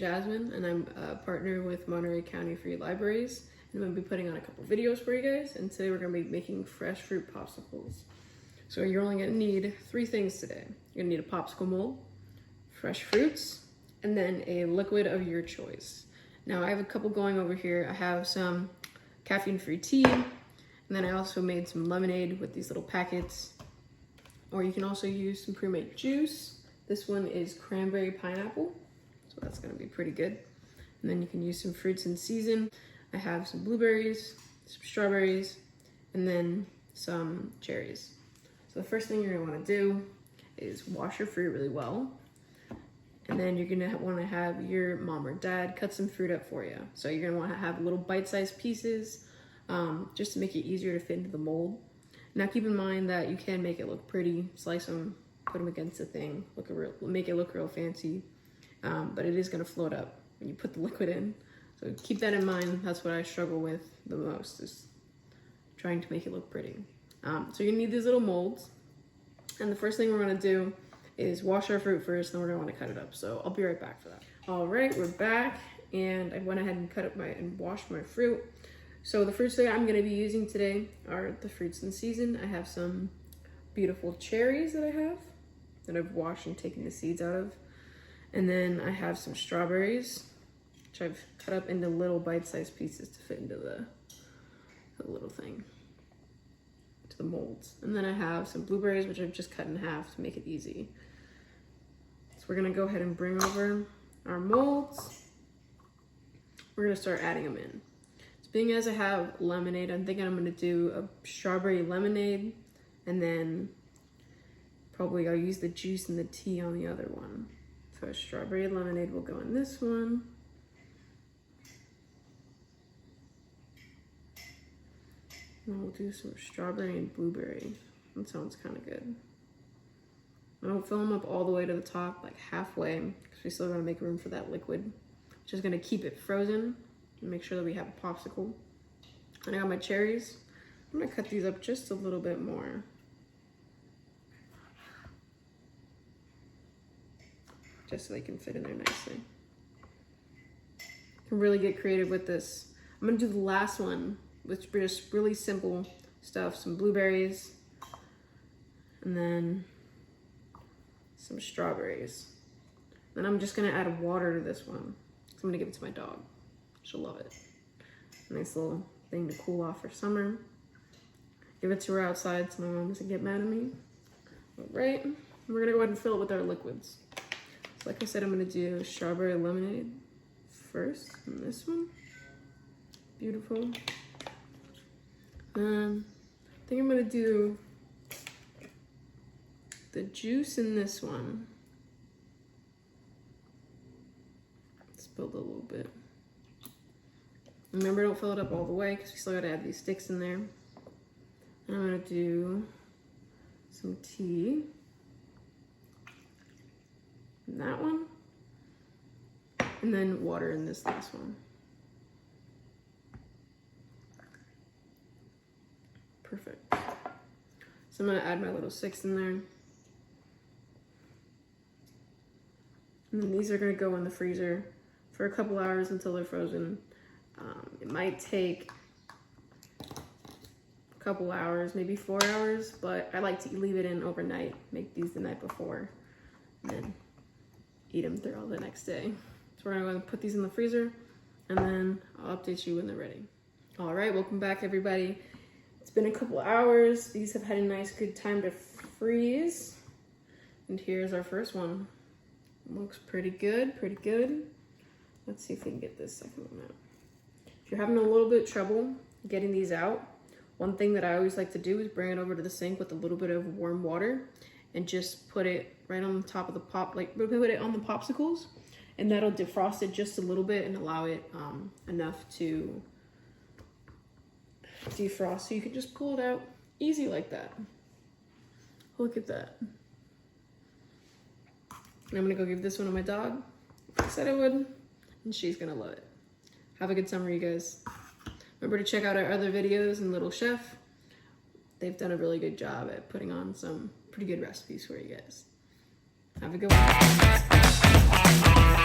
Jasmine, and I'm a partner with Monterey County Free Libraries. And I'm going to be putting on a couple videos for you guys, and today we're going to be making fresh fruit popsicles. So you're only going to need 3 things today. You're going to need a popsicle mold, fresh fruits, and then a liquid of your choice. Now I have a couple going over here. I have some caffeine-free tea, and then I also made some lemonade with these little packets. Or you can also use some pre-made juice. This one is cranberry pineapple, so that's gonna be pretty good. And then you can use some fruits in season. I have some blueberries, some strawberries, and then some cherries. So the first thing you're gonna wanna do is wash your fruit really well. And then you're gonna wanna have your mom or dad cut some fruit up for you. So you're gonna wanna have little bite-sized pieces just to make it easier to fit into the mold. Now keep in mind that you can make it look pretty, slice them, put them against the thing, make it look real fancy, but it is gonna float up when you put the liquid in. So keep that in mind. That's what I struggle with the most, is trying to make it look pretty. So you're gonna need these little molds. And the first thing we're gonna do is wash our fruit first, and then we're gonna wanna cut it up. So I'll be right back for that. All right, we're back, and I went ahead and washed my fruit. So the fruits that I'm gonna be using today are the fruits in season. I have some beautiful cherries that I've washed and taken the seeds out of. And then I have some strawberries, which I've cut up into little bite-sized pieces to fit into the little thing, to the molds. And then I have some blueberries, which I've just cut in half to make it easy. So we're gonna go ahead and bring over our molds. We're gonna start adding them in. Being as I have lemonade, I'm thinking I'm gonna do a strawberry lemonade, and then probably I'll use the juice and the tea on the other one. So a strawberry lemonade will go in this one. And we'll do some strawberry and blueberry. That sounds kind of good. I don't fill them up all the way to the top, like halfway, because we still gotta make room for that liquid, which is gonna keep it frozen. And make sure that we have a popsicle. And I got my cherries. I'm gonna cut these up just a little bit more. Just so they can fit in there nicely. You can really get creative with this. I'm gonna do the last one, which is just really simple stuff. Some blueberries, and then some strawberries. Then I'm just gonna add water to this one. So I'm gonna give it to my dog. She'll love it. Nice little thing to cool off for summer. Give it to her outside so my mom doesn't get mad at me. All right, we're gonna go ahead and fill it with our liquids. So like I said, I'm gonna do strawberry lemonade first in this one. Beautiful. I think I'm gonna do the juice in this one. Spilled a little bit. Remember, don't fill it up all the way because we still gotta add these sticks in there. And I'm gonna do some tea in that one, and then water in this last one. Perfect. So I'm gonna add my little sticks in there. And then these are gonna go in the freezer for a couple hours until they're frozen. It might take a couple hours, maybe 4 hours, but I like to leave it in overnight, make these the night before, and then eat them throughout the next day. So we're gonna go ahead and put these in the freezer, and then I'll update you when they're ready. All right, welcome back everybody. It's been a couple hours. These have had a nice good time to freeze. And here's our first one. Looks pretty good, pretty good. Let's see if we can get this second one out. If you're having a little bit of trouble getting these out, one thing that I always like to do is bring it over to the sink with a little bit of warm water and just put it right on the top of the put it on the popsicles, and that'll defrost it just a little bit and allow it enough to defrost, so you can just pull it out easy like that. Look at that. And I'm gonna go give this one to my dog. I said I would, and she's gonna love it. Have a good summer, you guys. Remember to check out our other videos and Little Chef. They've done a really good job at putting on some pretty good recipes for you guys. Have a good one.